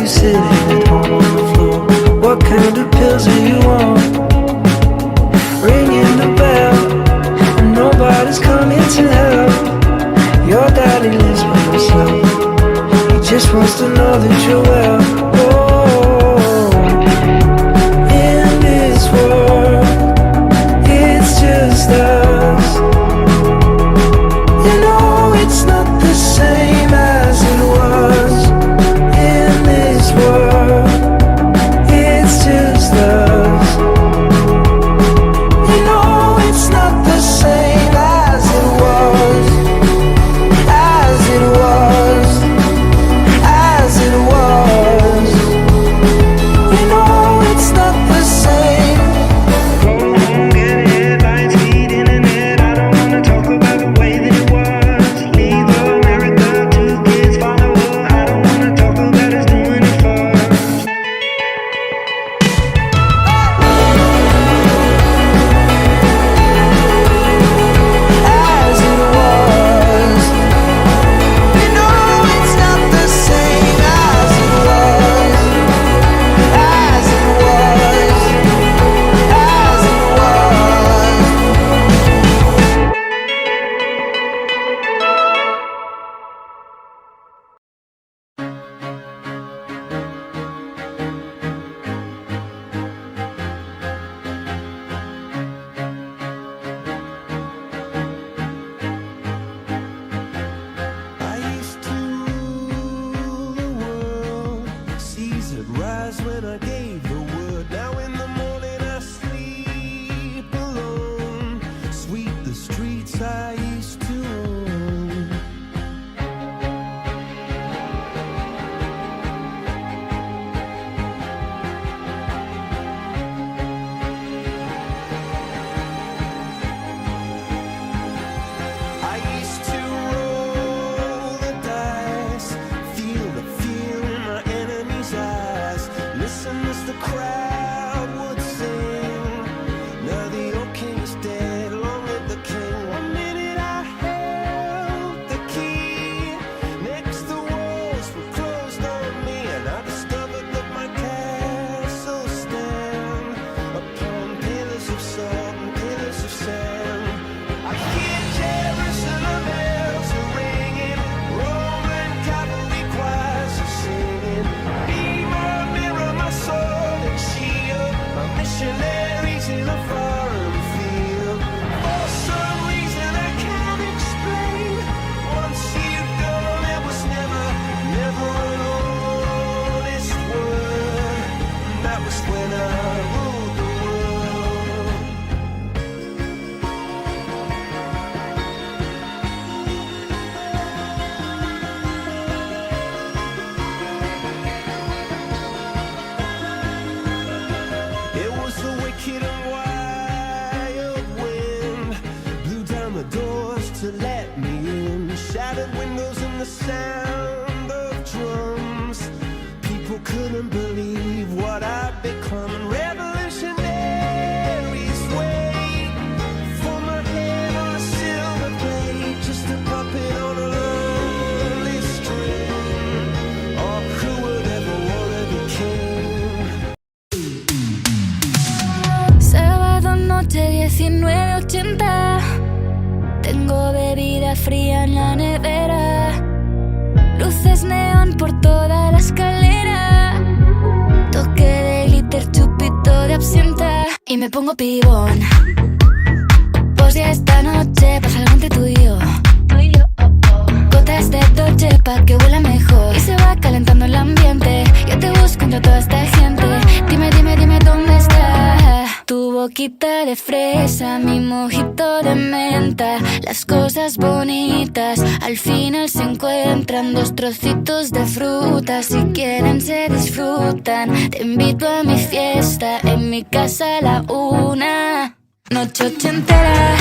you sitting at home on the floor? What kind of pills do you want? Ringing the bell, and nobody's coming to help. Your daddy lives by himself. He just wants to know that you're well. Oh, in this world, it's just us. You know it's not the same as it was. In this world, it's just us. You know it's not the same as it was. As it was. As it was. You know it's not the same. Go home, get headlines, feed internet. I don't wanna talk about the way that it was. Leave America, 2 kids follow her. I don't wanna talk about us doing it first. As it was. You know it's not the same as it was. As it was. As it was. I used to rule the world. Seas would rise when I gave the word. Now in the morning I sleep alone. Sweep the streets I used to own. I used to roll the dice, feel the fear in my enemy's eyes. Listen as the crowd would sing. Now the old king is dead, long live the king. One minute I held the key. Next the walls were closed on me, and I discovered that my castle stand upon pillars of salt and pillars of sand. I hear Jerusalem bells are ringing, Roman cavalry choirs are singing. Be my mirror, my sword and shield, my missionaries in a foreign field. For some reason I can't explain, once you've gone it was never, never an honest word. That was when I ruled the world. It was the wicked and wild wind, blew down the doors to let me in. Shattered windows and the sound of drums. People couldn't believe what I'd become. Revolutionaries wait for my head on a silver plate, just a puppet on a lonely string. Oh, who would ever wanna be king? Sábado noche 19:80. Tengo bebida fría en la nevera. Luces neón por toda la escalera. Toque de glitter, chupito de absenta. Y me pongo pibón. Pues ya esta noche pasa algo entre tú y yo. Gotas de Dolce pa' que huela mejor. Y se va calentando el ambiente. Yo te busco entre toda esta gente. Dime, dime, dime dónde está. Tu boquita de fresa, mi mojito de menta. Las cosas bonitas al final se encuentran. 2 trocitos de fruta, si quieren se disfrutan. Te invito a mi fiesta, en mi casa a la 1. Noche ochentera,